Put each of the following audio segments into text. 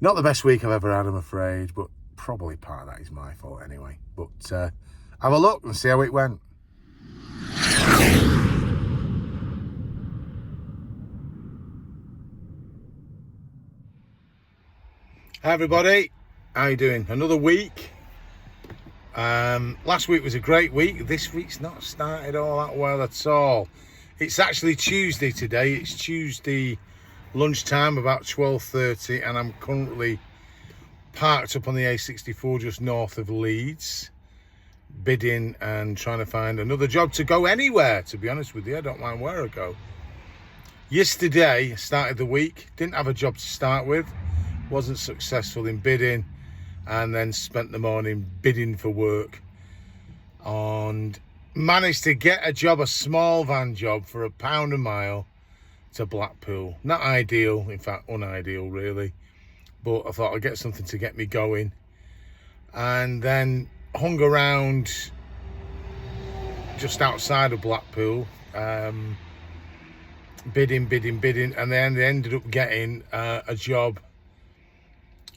Not the best week I've ever had, I'm afraid, but probably part of that is my fault anyway. But have a look and see how it went. Hi everybody, how you doing? Another week. Last week was a great week. This week's not started all that well at all. It's actually Tuesday today. It's Tuesday lunchtime, about 12:30, and I'm currently parked up on the A64 just north of Leeds, bidding and trying to find another job to go anywhere, to be honest with you. I don't mind where I go. Yesterday, I started the week, didn't have a job to start with, wasn't successful in bidding, and then spent the morning bidding for work and managed to get a job, a small van job for £1 a mile to Blackpool. Not ideal, in fact unideal really, but I thought I'd get something to get me going, and then hung around just outside of Blackpool, bidding, and then they ended up getting a job,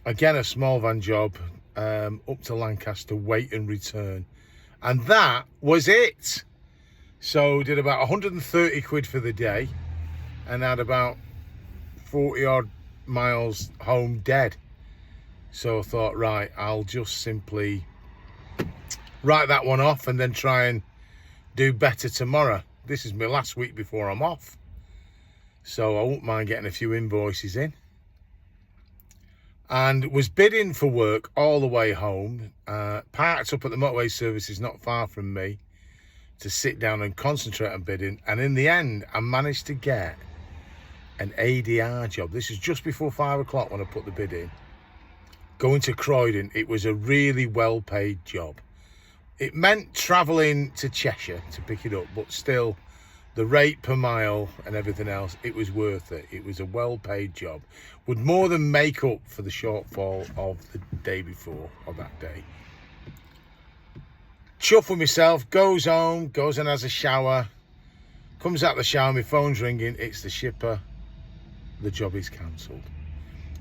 again a small van job, up to Lancaster, wait and return, and that was it. So did about 130 quid for the day and had about 40 odd miles home dead. So I thought, right, I'll just simply write that one off and then try and do better tomorrow. This is my last week before I'm off, so I won't mind getting a few invoices in. And was bidding for work all the way home, parked up at the motorway services not far from me to sit down and concentrate on bidding, and in the end I managed to get an ADR job. This is just before 5 o'clock when I put the bid in, going to Croydon. It was a really well paid job. It meant travelling to Cheshire to pick it up, but still the rate per mile and everything else, it was worth it. It was a well-paid job. Would more than make up for the shortfall of the day before, or that day. Chuff with myself, goes home, goes and has a shower, comes out the shower, my phone's ringing, it's the shipper. The job is cancelled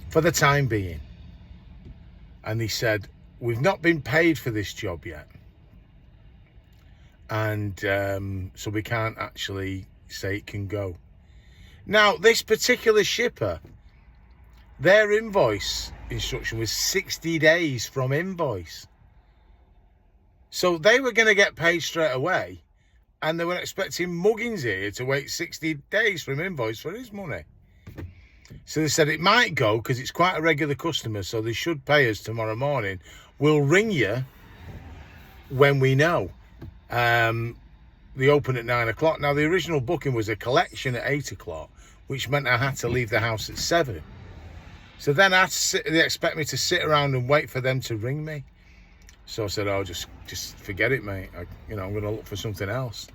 for the time being. And he said, we've not been paid for this job yet. And so we can't actually say it can go. Now, this particular shipper, their invoice instruction was 60 days from invoice. So they were going to get paid straight away, and they were expecting Muggins here to wait 60 days from invoice for his money. So they said it might go because it's quite a regular customer, so they should pay us tomorrow morning. We'll ring you when we know. They open at 9 o'clock. Now, the original booking was a collection at 8 o'clock, which meant I had to leave the house at 7. So then they expect me to sit around and wait for them to ring me. So I said, oh, just forget it, mate. I'm going to look for something else.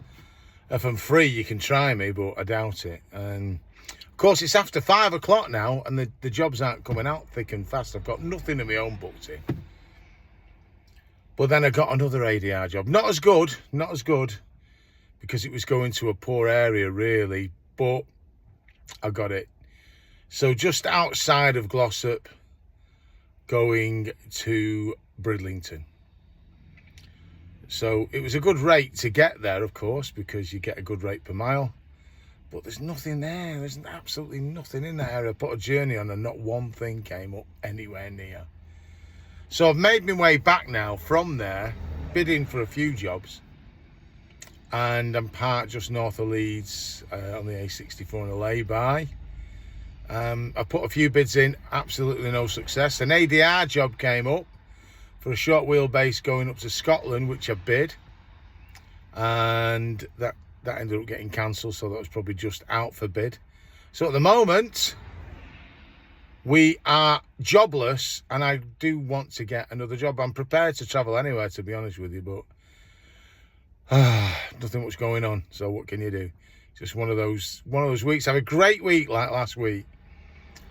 If I'm free, you can try me, but I doubt it. And of course, it's after 5 o'clock now, and the jobs aren't coming out thick and fast. I've got nothing of my own booked in. But then I got another ADR job. Not as good, because it was going to a poor area, really, but I got it. So just outside of Glossop, going to Bridlington. So it was a good rate to get there, of course, because you get a good rate per mile. But there's nothing there. There's absolutely nothing in that area. I put a journey on and not one thing came up anywhere near. So I've made my way back now from there, bidding for a few jobs, and I'm parked just north of Leeds on the A64 in a lay-by. I put a few bids in, absolutely no success. An ADR job came up for a short wheelbase going up to Scotland, which I bid, and that ended up getting cancelled, so that was probably just out for bid. So at the moment, we are jobless, and I do want to get another job. I'm prepared to travel anywhere, to be honest with you, but nothing much going on. So what can you do? Just one of those weeks. I had a great week like last week,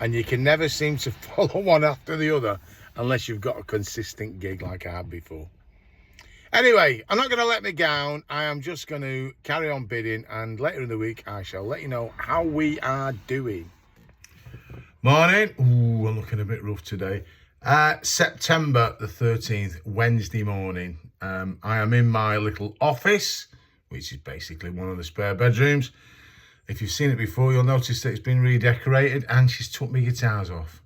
and you can never seem to follow one after the other unless you've got a consistent gig like I had before. Anyway, I'm not going to let me down. I am just going to carry on bidding, and later in the week I shall let you know how we are doing. Morning. Ooh, I'm looking a bit rough today. September the 13th, Wednesday morning. I am in my little office, which is basically one of the spare bedrooms. If you've seen it before, you'll notice that it's been redecorated and she's took my guitars off.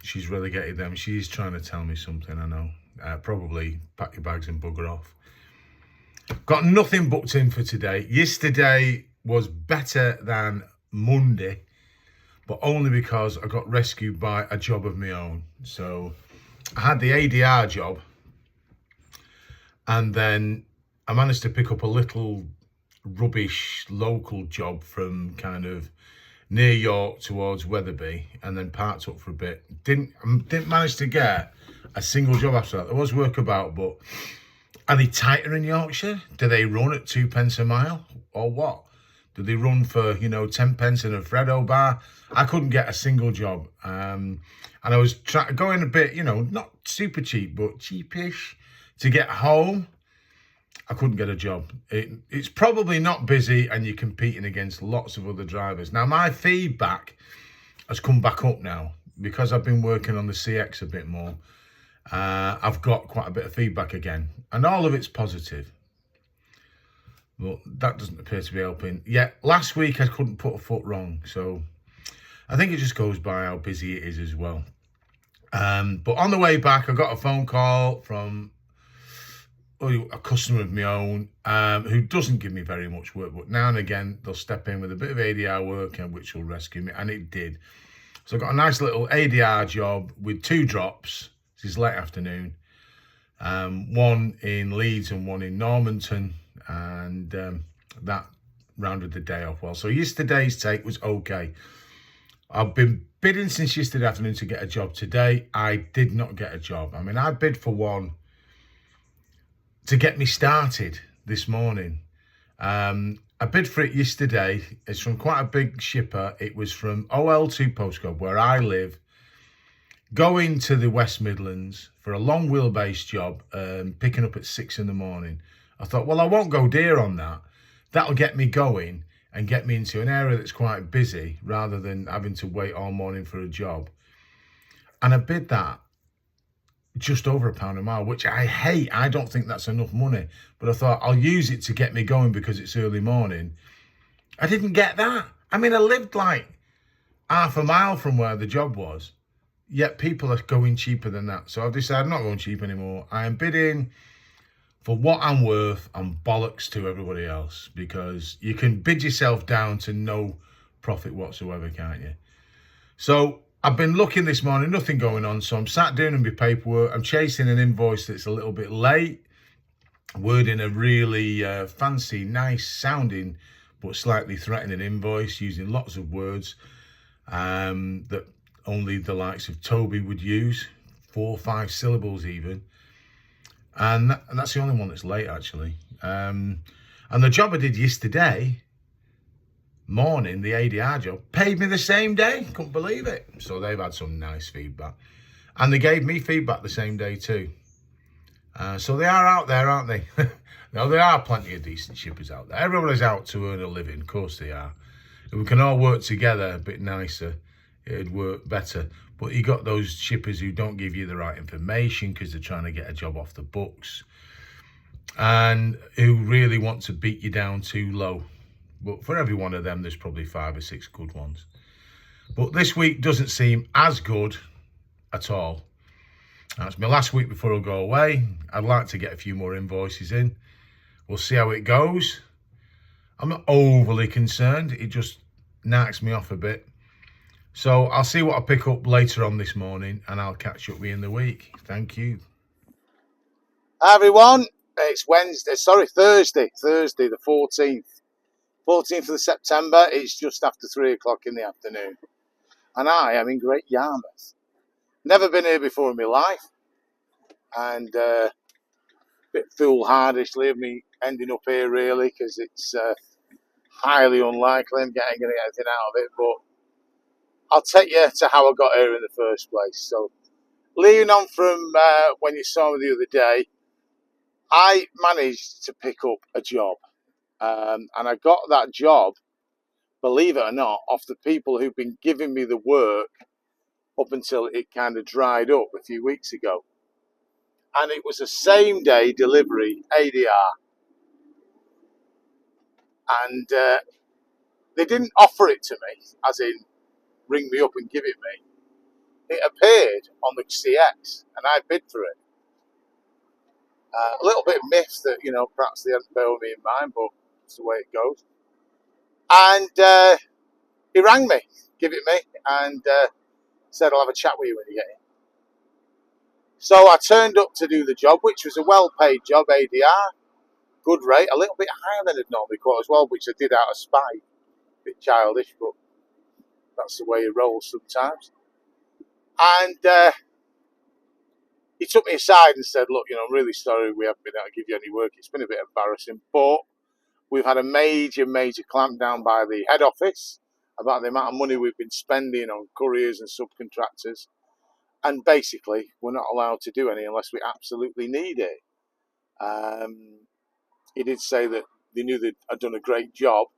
She's relegated them. She's trying to tell me something, I know. Probably pack your bags and bugger off. Got nothing booked in for today. Yesterday was better than Monday, but only because I got rescued by a job of my own. So I had the ADR job, and then I managed to pick up a little rubbish local job from kind of near York towards Wetherby, and then parked up for a bit. Didn't manage to get a single job after that. There was work about, but are they tighter in Yorkshire? Do they run at 2p a mile or what? Do they run for, 10p in a Freddo bar? I couldn't get a single job. And I was going a bit, not super cheap, but cheapish to get home. I couldn't get a job. It's probably not busy and you're competing against lots of other drivers. Now, my feedback has come back up now because I've been working on the CX a bit more. I've got quite a bit of feedback again, and all of it's positive. But that doesn't appear to be helping. Yeah, last week I couldn't put a foot wrong, so I think it just goes by how busy it is as well. But on the way back, I got a phone call from a customer of my own who doesn't give me very much work, but now and again they'll step in with a bit of ADR work, and which will rescue me, and it did. So I got a nice little ADR job with 2 drops. This is late afternoon. One in Leeds and one in Normanton, and that rounded the day off well. So yesterday's take was okay. I've been bidding since yesterday afternoon to get a job. Today I did not get a job. I mean, I bid for one to get me started this morning. I bid for it yesterday. It's from quite a big shipper. It was from OL2 postcode where I live, going to the West Midlands for a long wheelbase job, picking up at 6 in the morning. I thought, well, I won't go dear on that. That'll get me going and get me into an area that's quite busy rather than having to wait all morning for a job. And I bid that just over £1 a mile, which I hate. I don't think that's enough money, but I thought I'll use it to get me going because it's early morning. I didn't get that. I mean, I lived like half a mile from where the job was, yet people are going cheaper than that. So I've decided I'm not going cheap anymore. I am bidding for what I'm worth and bollocks to everybody else, because you can bid yourself down to no profit whatsoever, can't you? So I've been looking this morning, nothing going on. So I'm sat doing my paperwork. I'm chasing an invoice that's a little bit late, wording a really fancy, nice sounding, but slightly threatening invoice, using lots of words that only the likes of Toby would use, 4 or 5 syllables even. And that's the only one that's late, actually. And the job I did yesterday morning, the ADR job, paid me the same day. Couldn't believe it. So they've had some nice feedback. And they gave me feedback the same day too. So they are out there, aren't they? Now, there are plenty of decent shippers out there. Everybody's out to earn a living. Of course they are. If we can all work together a bit nicer, it'd work better. But you got those shippers who don't give you the right information because they're trying to get a job off the books, and who really want to beat you down too low. But for every one of them, there's probably 5 or 6 good ones. But this week doesn't seem as good at all. That's my last week before I go away. I'd like to get a few more invoices in. We'll see how it goes. I'm not overly concerned. It just knocks me off a bit. So I'll see what I pick up later on this morning, and I'll catch up with you in the week. Thank you. Hi everyone, it's Thursday the 14th of September. It's just after 3 o'clock in the afternoon, and I am in Great Yarmouth. Never been here before in my life, and a bit foolhardishly of me ending up here really, because it's highly unlikely I'm going to get anything out of it, but I'll take you to how I got here in the first place. So, leading on from when you saw me the other day, I managed to pick up a job, and I got that job believe it or not, off the people who've been giving me the work up until it kind of dried up a few weeks ago. And it was a same day delivery ADR. And they didn't offer it to me, as in ring me up and give it me. It appeared on the CX and I bid for it. A little bit miffed that, perhaps they hadn't bear me in mind, but it's the way it goes. And he rang me, give it me, and said, I'll have a chat with you when you get in. So I turned up to do the job, which was a well-paid job, ADR, good rate, a little bit higher than I'd normally quote as well, which I did out of spite. A bit childish, but that's the way it rolls sometimes. And he took me aside and said, look, I'm really sorry we haven't been able to give you any work. It's been a bit embarrassing, but we've had a major clampdown by the head office about the amount of money we've been spending on couriers and subcontractors. And basically, we're not allowed to do any unless we absolutely need it. He did say that they knew that I'd done a great job.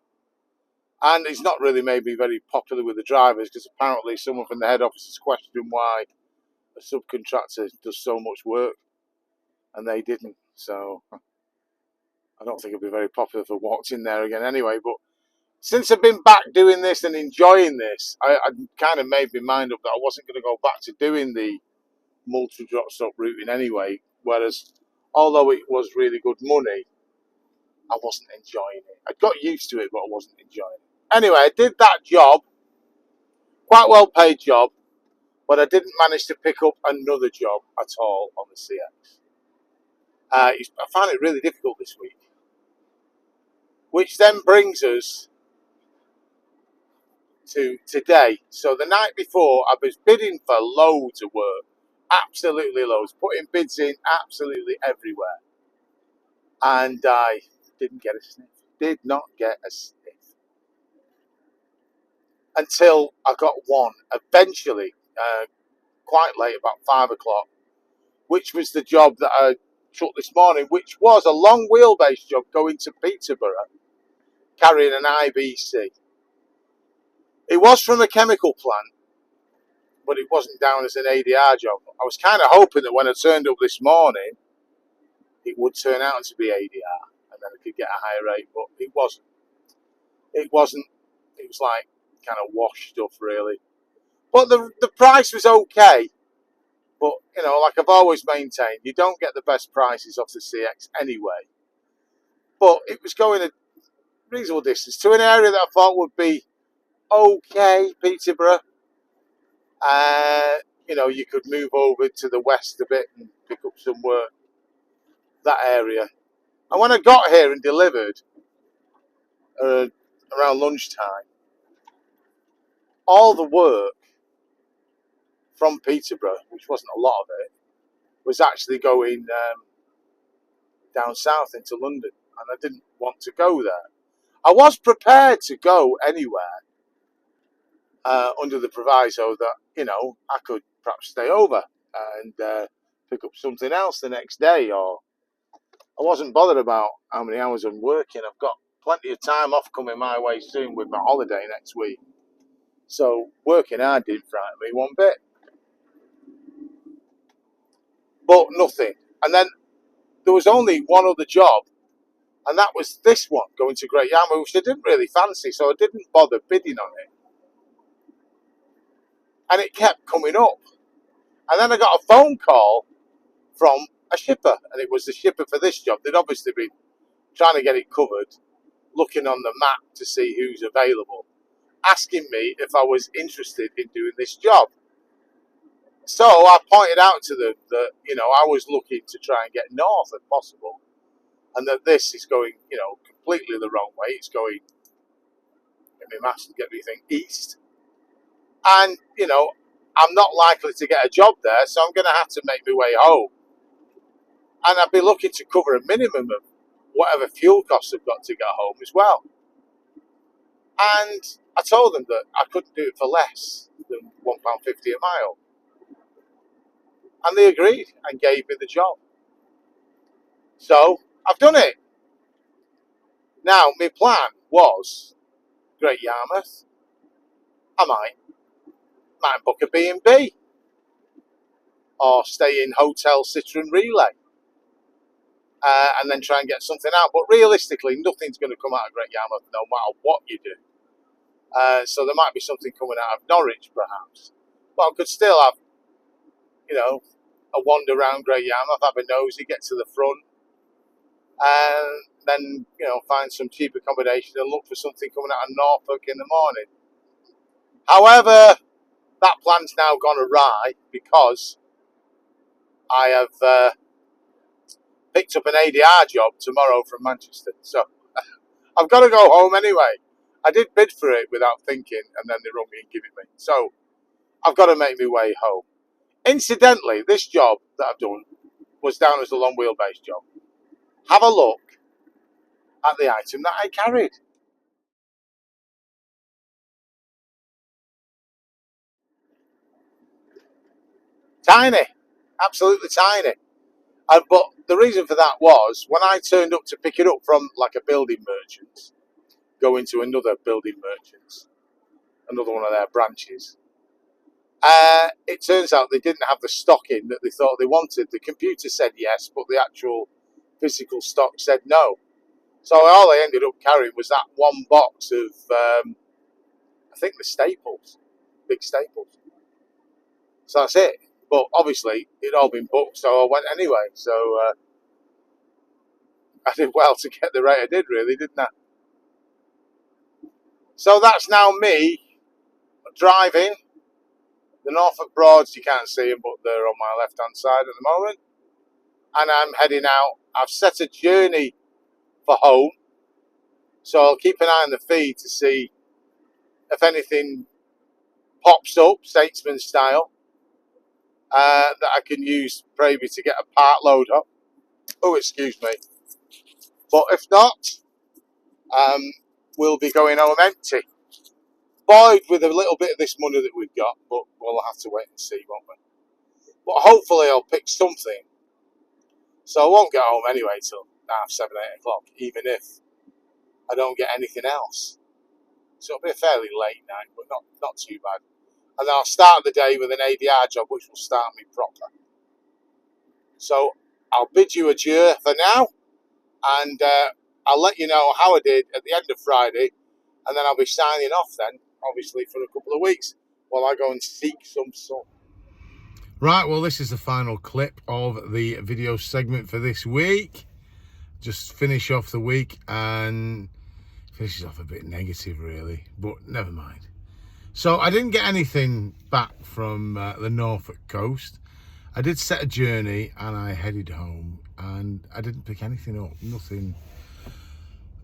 And it's not really made me very popular with the drivers, because apparently someone from the head office has questioned why a subcontractor does so much work and they didn't. So I don't think it'd be very popular if I walked in there again anyway. But since I've been back doing this and enjoying this, I kind of made my mind up that I wasn't going to go back to doing the multi-drop stop routing anyway. Whereas, although it was really good money, I wasn't enjoying it. I got used to it, but I wasn't enjoying it. Anyway, I did that job, quite well paid job, but I didn't manage to pick up another job at all on the CX. I found it really difficult this week. Which then brings us to today. So the night before, I was bidding for loads of work. Absolutely loads. Putting bids in absolutely everywhere. And I didn't get a sniff. Did not get a sniff. Until I got one. Eventually, quite late, about 5 o'clock. Which was the job that I took this morning. Which was a long wheelbase job going to Peterborough. Carrying an IBC. It was from a chemical plant, but it wasn't down as an ADR job. I was kind of hoping that when I turned up this morning, it would turn out to be ADR, and then I could get a higher rate, but it wasn't. It wasn't. It was like kind of wash stuff, really. But the price was okay. But, like I've always maintained, you don't get the best prices off the CX anyway. But it was going a reasonable distance to an area that I thought would be okay, Peterborough. You could move over to the west a bit and pick up some work, that area. And when I got here and delivered around lunchtime, all the work from Peterborough, which wasn't a lot of it, was actually going down south into London. And I didn't want to go there. I was prepared to go anywhere under the proviso that, I could perhaps stay over and pick up something else the next day. Or I wasn't bothered about how many hours I'm working. I've got plenty of time off coming my way soon with my holiday next week. So working hard didn't frighten me one bit. But nothing. And then there was only one other job, and that was this one, going to Great Yarmouth, which I didn't really fancy, so I didn't bother bidding on it. And it kept coming up. And then I got a phone call from a shipper, and it was the shipper for this job. They'd obviously been trying to get it covered, looking on the map to see who's available, asking me if I was interested in doing this job. So I pointed out to them that, I was looking to try and get north if possible, and that this is going, completely the wrong way. It's going, get me maths and get me think east. And, I'm not likely to get a job there, so I'm going to have to make my way home. And I'd be looking to cover a minimum of whatever fuel costs I've got to get home as well. And I told them that I couldn't do it for less than £1.50 a mile. And they agreed and gave me the job. So I've done it. Now, my plan was Great Yarmouth, I might book a B&B or stay in Hotel Citroen Relay and then try and get something out. But realistically, nothing's going to come out of Great Yarmouth no matter what you do. So there might be something coming out of Norwich, perhaps. But I could still have, a wander around Great Yarmouth, have a nosy, get to the front, and then, find some cheap accommodation and look for something coming out of Norfolk in the morning. However, that plan's now gone awry because I have picked up an ADR job tomorrow from Manchester. So I've got to go home anyway. I did bid for it without thinking, and then they rung me and give it me. So I've got to make my way home. Incidentally, this job that I've done was down as a long wheelbase job. Have a look at the item that I carried. Tiny, absolutely tiny. But the reason for that was when I turned up to pick it up from like a building merchant, going to another building merchant, another one of their branches. It turns out they didn't have the stock in that they thought they wanted. The computer said yes, but the actual physical stock said no. So all I ended up carrying was that one box of, I think the staples, big staples. So that's it. But obviously, it'd all been booked, so I went anyway. So I did well to get the rate I did, really, didn't I? So that's now me driving. The Norfolk Broads, you can't see them, but they're on my left-hand side at the moment. And I'm heading out. I've set a journey for home. So I'll keep an eye on the feed to see if anything pops up, Statesman style, that I can use maybe to get a part load up. Oh, excuse me. But if not, we'll be going home empty. Buoyed with a little bit of this money that we've got, but we'll have to wait and see, won't we? But hopefully I'll pick something. So I won't get home anyway till 7, 8 o'clock, even if I don't get anything else. So it'll be a fairly late night, but not too bad. And then I'll start the day with an ADR job, which will start me proper. So I'll bid you adieu for now, and I'll let you know how I did at the end of Friday, and then I'll be signing off then, obviously, for a couple of weeks while I go and seek some sun. Right, well, this is the final clip of the video segment for this week. Just finish off the week, and finishes off a bit negative, really, but never mind. So I didn't get anything back from the Norfolk coast. I did set a journey and I headed home, and I didn't pick anything up, nothing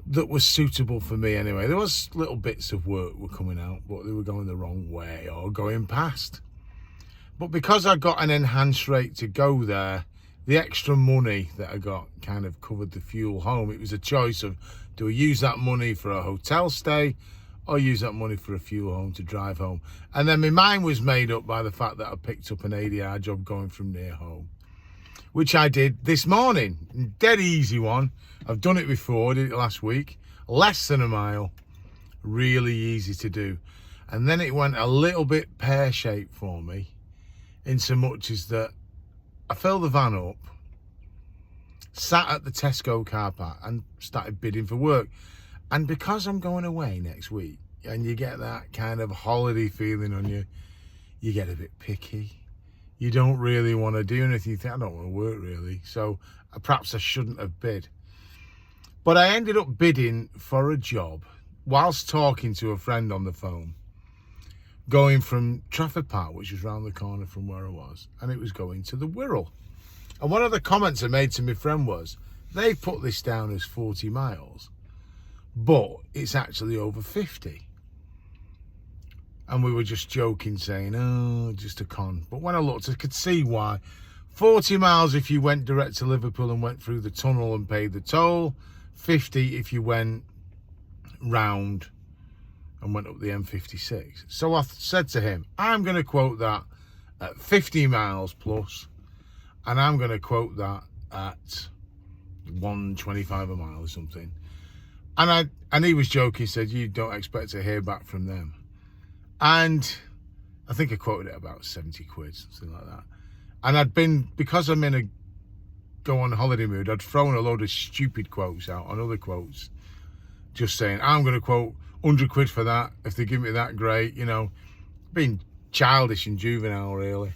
that was suitable for me anyway. There was little bits of work were coming out, but they were going the wrong way or going past. But because I got an enhanced rate to go there, the extra money that I got kind of covered the fuel home. It was a choice of, do I use that money for a hotel stay or use that money for a fuel home to drive home? And then my mind was made up by the fact that I picked up an ADR job going from near home, which I did this morning. Dead easy one. I've done it before, did it last week. Less than a mile. Really easy to do. And then it went a little bit pear-shaped for me, in so much as that I filled the van up, sat at the Tesco car park and started bidding for work. And because I'm going away next week, and you get that kind of holiday feeling on you, you get a bit picky. You don't really want to do anything. You think, I don't want to work really. So perhaps I shouldn't have bid. But I ended up bidding for a job whilst talking to a friend on the phone, going from Trafford Park, which was round the corner from where I was, and it was going to the Wirral. And one of the comments I made to my friend was, they put this down as 40 miles, but it's actually over 50. And we were just joking, saying, oh, just a con. But when I looked, I could see why. 40 miles if you went direct to Liverpool and went through the tunnel and paid the toll. 50 if you went round and went up the M56. So I said to him, I'm going to quote that at 50 miles plus, and I'm going to quote that at 125 a mile or something. And he was joking, said, you don't expect to hear back from them. And I think I quoted it about 70 quid, something like that. And I'd been, because I'm in a go on holiday mood, I'd thrown a load of stupid quotes out on other quotes, just saying, I'm going to quote 100 quid for that. If they give me that, great. You know, being childish and juvenile, really.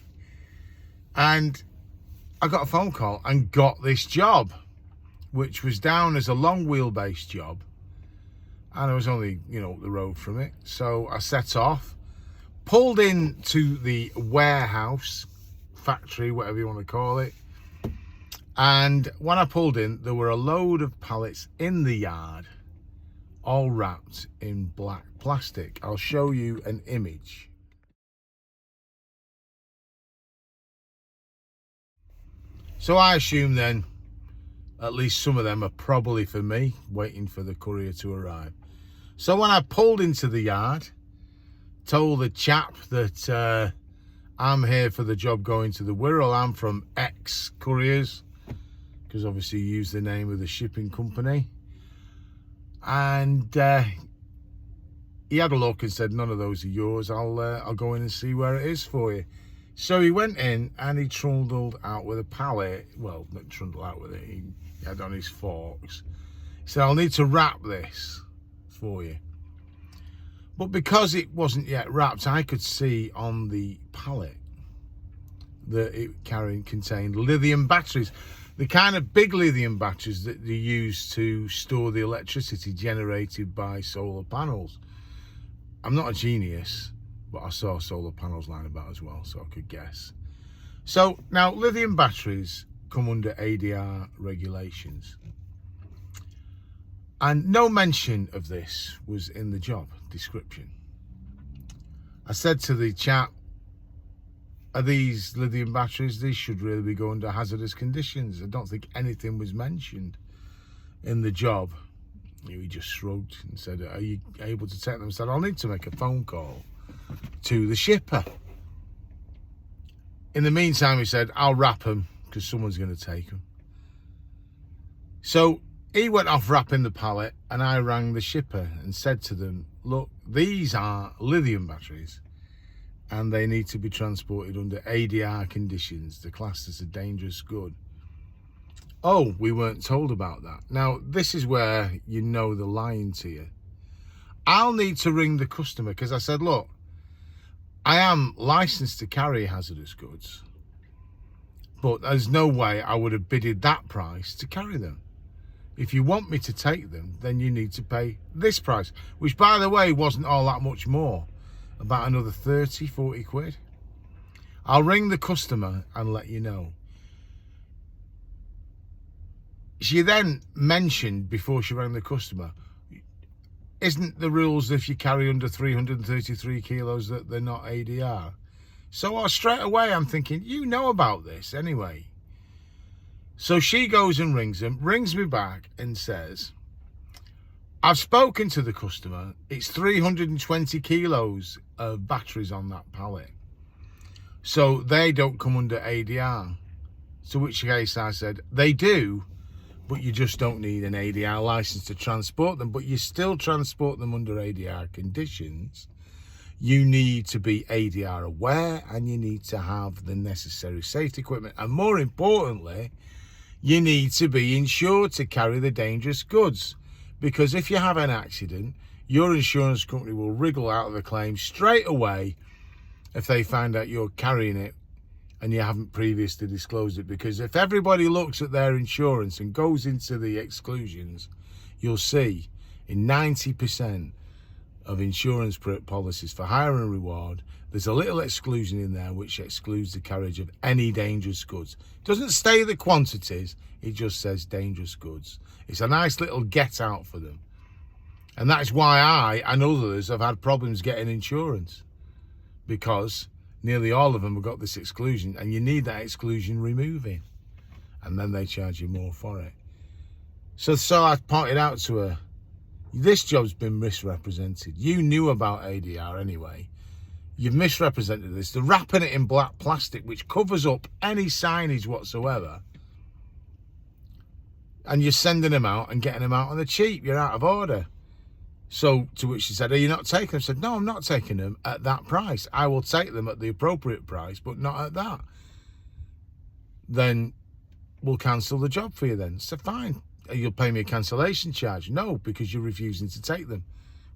And I got a phone call and got this job, which was down as a long wheelbase job. And I was only, you know, up the road from it. So I set off, pulled into the warehouse, factory, whatever you want to call it. And when I pulled in, there were a load of pallets in the yard, all wrapped in black plastic. I'll show you an image. So I assume then, at least some of them are probably for me, waiting for the courier to arrive. So when I pulled into the yard, told the chap that I'm here for the job going to the Wirral. I'm from X Couriers, because obviously you use the name of the shipping company. And he had a look and said, none of those are yours. I'll go in and see where it is for you. So he went in and he trundled out with a pallet. Well, not trundled out with it. He had on his forks. He said, I'll need to wrap this for you. But because it wasn't yet wrapped, I could see on the pallet that it contained lithium batteries. The kind of big lithium batteries that they use to store the electricity generated by solar panels. I'm not a genius, but I saw solar panels lying about as well, so I could guess. So now lithium batteries come under ADR regulations. And no mention of this was in the job description. I said to the chap, are these lithium batteries? These should really be going under hazardous conditions. I don't think anything was mentioned in the job. He just shrugged and said, are you able to take them? I said, I'll need to make a phone call to the shipper. In the meantime, he said, I'll wrap them because someone's going to take them. So he went off wrapping the pallet and I rang the shipper and said to them, look, these are lithium batteries and they need to be transported under ADR conditions. They're classed as a dangerous good. Oh, we weren't told about that. Now, this is where you know they're lying to you. I'll need to ring the customer because I said, look, I am licensed to carry hazardous goods, but there's no way I would have bidded that price to carry them. If you want me to take them, then you need to pay this price, which, by the way, wasn't all that much more, about another 30, 40 quid. I'll ring the customer and let you know. She then mentioned, before she rang the customer, isn't the rules if you carry under 333 kilos that they're not ADR? So straight away I'm thinking, you know about this anyway. So she goes and rings him, rings me back and says, I've spoken to the customer. It's 320 kilos of batteries on that pallet. So they don't come under ADR. To which case I said, they do, but you just don't need an ADR license to transport them, but you still transport them under ADR conditions. You need to be ADR aware and you need to have the necessary safety equipment. And more importantly, you need to be insured to carry the dangerous goods. Because if you have an accident, your insurance company will wriggle out of the claim straight away if they find out you're carrying it and you haven't previously disclosed it. Because if everybody looks at their insurance and goes into the exclusions, you'll see in 90% of insurance policies for hire and reward, there's a little exclusion in there which excludes the carriage of any dangerous goods. It doesn't say the quantities, it just says dangerous goods. It's a nice little get out for them. And that's why I and others have had problems getting insurance, because nearly all of them have got this exclusion and you need that exclusion removing, and then they charge you more for it. So I pointed out to her, this job's been misrepresented. You knew about ADR anyway. You've misrepresented this. They're wrapping it in black plastic, which covers up any signage whatsoever. and you're sending them out and getting them out on the cheap. You're out of order. So to which she said, are you not taking them? I said, no, I'm not taking them at that price. I will take them at the appropriate price, but not at that. Then we'll cancel the job for you then. So fine. You'll pay me a cancellation charge. No, because you're refusing to take them.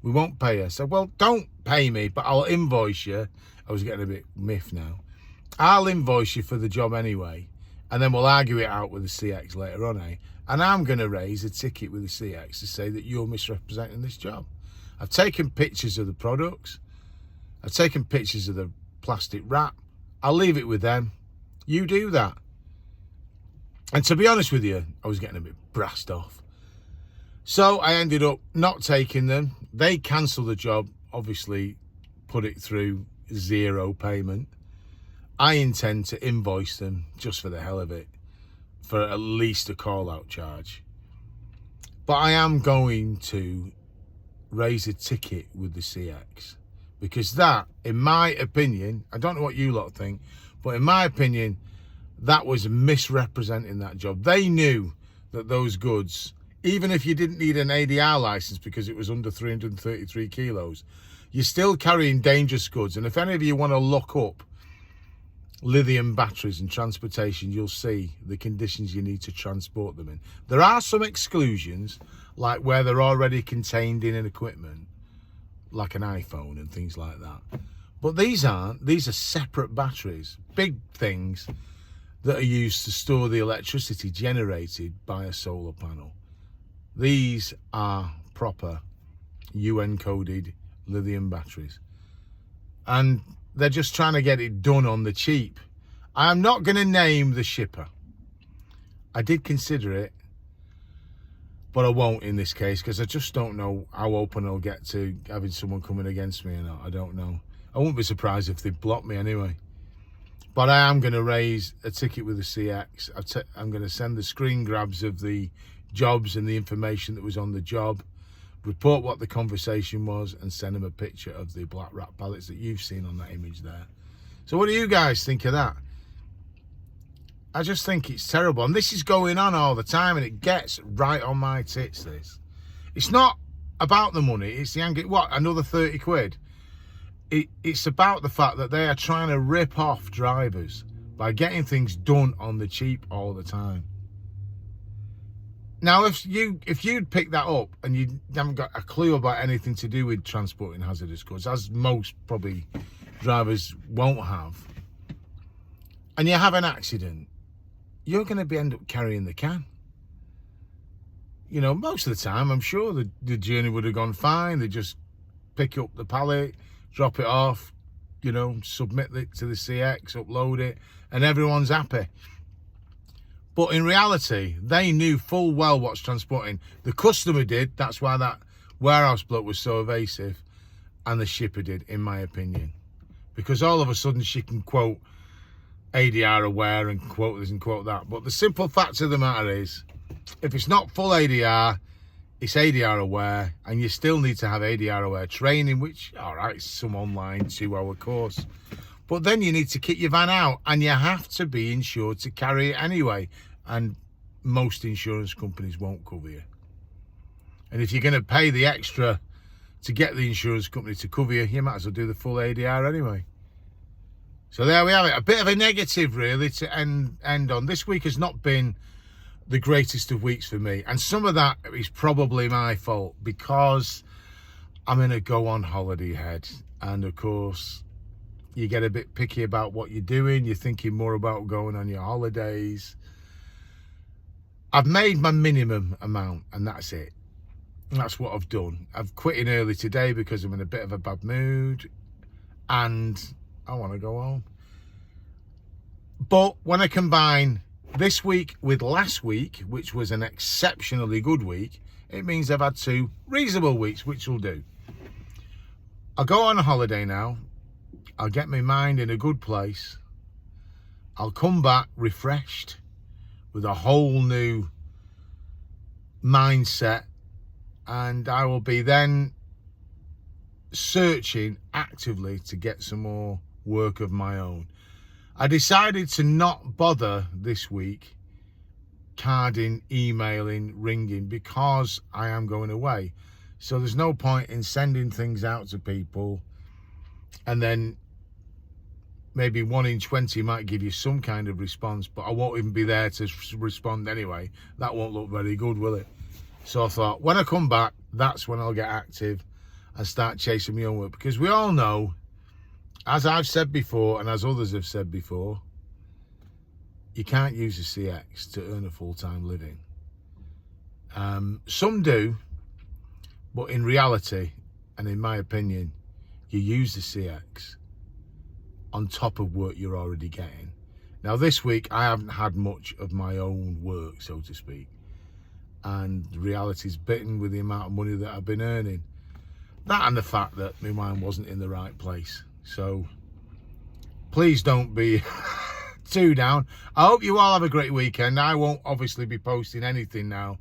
We won't pay you. So, well, don't pay me, but I'll invoice you. I was getting a bit miffed now. I'll invoice you for the job anyway, and then we'll argue it out with the CX later on, eh? And I'm going to raise a ticket with the CX to say that you're misrepresenting this job. I've taken pictures of the products. I've taken pictures of the plastic wrap. I'll leave it with them. You do that. And to be honest with you, I was getting a bit brassed off. So I ended up not taking them. They cancelled the job, obviously put it through 0 payment. I intend to invoice them just for the hell of it, for at least a call-out charge. But I am going to raise a ticket with the CX, because that, in my opinion, I don't know what you lot think, but in my opinion, that was misrepresenting that job. They knew that those goods, even if you didn't need an ADR license because it was under 333 kilos, you're still carrying dangerous goods. And if any of you want to look up lithium batteries and transportation, you'll see the conditions you need to transport them in. There are some exclusions, like where they're already contained in an equipment, like an iPhone and things like that. But these aren't. These are separate batteries, big things that are used to store the electricity generated by a solar panel. These are proper UN-coded lithium batteries. And they're just trying to get it done on the cheap. I'm not going to name the shipper. I did consider it, but I won't in this case, because I just don't know how open I'll get to having someone coming against me or not. I don't know. I wouldn't be surprised if they block me anyway. But I am going to raise a ticket with the CX. I'm going to send the screen grabs of the jobs and the information that was on the job, report what the conversation was, and send them a picture of the black wrap pallets that you've seen on that image there. So what do you guys think of that? I just think it's terrible. And this is going on all the time, and it gets right on my tits, this. It's not about the money. It's the angry, what, another 30 quid? It's about the fact that they are trying to rip off drivers by getting things done on the cheap all the time. Now, if you'd pick that up and you haven't got a clue about anything to do with transporting hazardous goods, as most probably drivers won't have, and you have an accident, you're going to end up carrying the can. You know, most of the time, I'm sure the journey would have gone fine. They just pick up the pallet, drop it off, you know, submit it to the CX, upload it, and everyone's happy. But in reality, they knew full well what's transporting. The customer did. That's why that warehouse bloke was so evasive. And the shipper did, in my opinion. Because all of a sudden she can quote ADR aware and quote this and quote that. But the simple fact of the matter is, if it's not full ADR, it's ADR aware, and you still need to have ADR aware training, which, all right, some online 2-hour course. But then you need to kit your van out, and you have to be insured to carry it anyway. And most insurance companies won't cover you. And if you're going to pay the extra to get the insurance company to cover you, you might as well do the full ADR anyway. So there we have it. A bit of a negative, really, to end on. This week has not been the greatest of weeks for me, and some of that is probably my fault, because I'm in a go on holiday head, and of course you get a bit picky about what you're doing. You're thinking more about going on your holidays. I've made my minimum amount, and that's it. That's what I've done. I've quit in early today because I'm in a bit of a bad mood and I want to go home. But when I combine this week with last week, which was an exceptionally good week, it means I've had 2 reasonable weeks, which will do. I'll go on a holiday now. I'll get my mind in a good place. I'll come back refreshed with a whole new mindset, and I will be then searching actively to get some more work of my own. I decided to not bother this week carding, emailing, ringing, because I am going away. So there's no point in sending things out to people and then maybe 1 in 20 might give you some kind of response, but I won't even be there to respond anyway. That won't look very good, will it? So I thought, when I come back, that's when I'll get active and start chasing my own work. Because we all know, as I've said before and as others have said before, you can't use a CX to earn a full-time living. Some do, but in reality, and in my opinion, you use the CX on top of work you're already getting. Now, this week, I haven't had much of my own work, so to speak. And the reality's bitten with the amount of money that I've been earning. That and the fact that my mind wasn't in the right place. So, please don't be too down. I hope you all have a great weekend. I won't obviously be posting anything now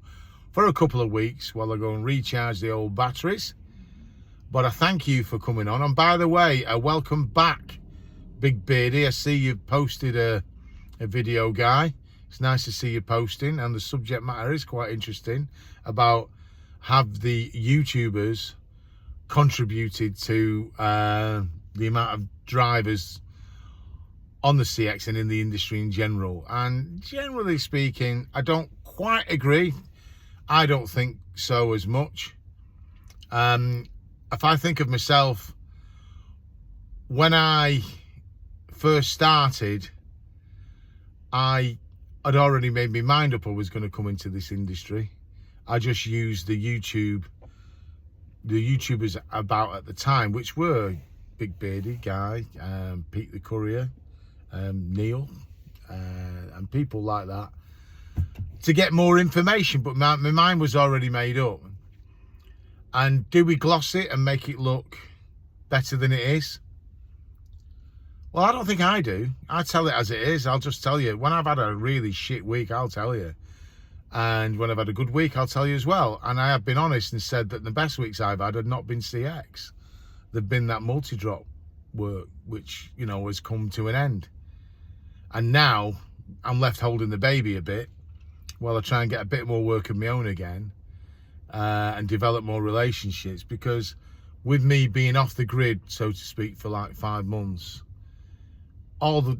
for a couple of weeks while I go and recharge the old batteries. But I thank you for coming on. And by the way, welcome back, Big Beardy. I see you've posted a video, guy. It's nice to see you posting, and the subject matter is quite interesting about have the YouTubers contributed to the amount of drivers on the CX and in the industry in general. And generally speaking, I don't quite agree. I don't think so as much. If I think of myself, when I first started, I had already made my mind up I was going to come into this industry. I just used the YouTubers about at the time, which were Big Beardy, Guy, Pete the Courier, Neil, and people like that, to get more information. But my mind was already made up. And do we gloss it and make it look better than it is? Well, I don't think I do. I tell it as it is. I'll just tell you. When I've had a really shit week, I'll tell you. And when I've had a good week, I'll tell you as well. And I have been honest and said that the best weeks I've had not been CX. They've been that multi-drop work, which, you know, has come to an end. And now I'm left holding the baby a bit while I try and get a bit more work of my own again, and develop more relationships. Because with me being off the grid, so to speak, for like 5 months,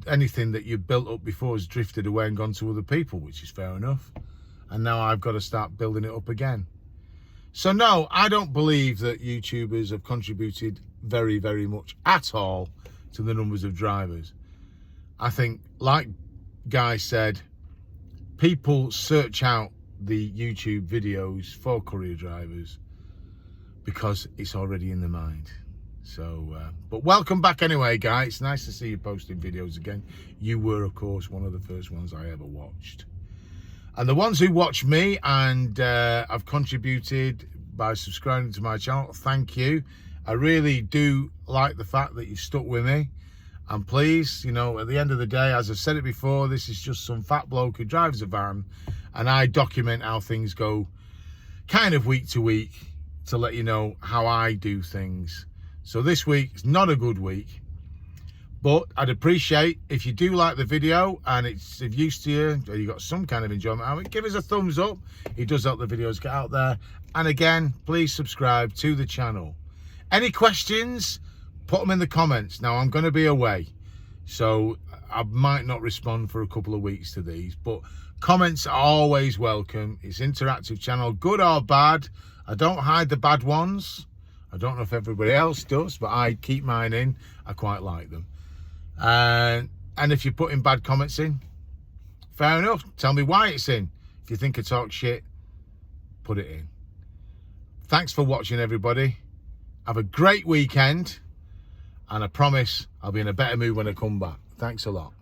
anything that you built up before has drifted away and gone to other people, which is fair enough. And now I've got to start building it up again. So no, I don't believe that YouTubers have contributed very, very much at all to the numbers of drivers. I think, like Guy said, people search out the YouTube videos for courier drivers because it's already in their mind. So, but welcome back anyway, Guy. It's nice to see you posting videos again. You were, of course, one of the first ones I ever watched. And the ones who watch me and have contributed by subscribing to my channel, thank you. I really do like the fact that you've stuck with me. And please, you know, at the end of the day, as I've said it before, this is just some fat bloke who drives a van, and I document how things go kind of week to week to let you know how I do things. So this week is not a good week, but I'd appreciate if you do like the video and it's of use to you, or you got some kind of enjoyment out of it, give us a thumbs up. It does help the videos get out there. And again, please subscribe to the channel. Any questions, put them in the comments. Now, I'm going to be away, so I might not respond for a couple of weeks to these, but comments are always welcome. It's interactive channel, good or bad. I don't hide the bad ones. I don't know if everybody else does, but I keep mine in. I quite like them. And if you're putting bad comments in, fair enough. Tell me why it's in. If you think I talk shit, put it in. Thanks for watching, everybody. Have a great weekend. And I promise I'll be in a better mood when I come back. Thanks a lot.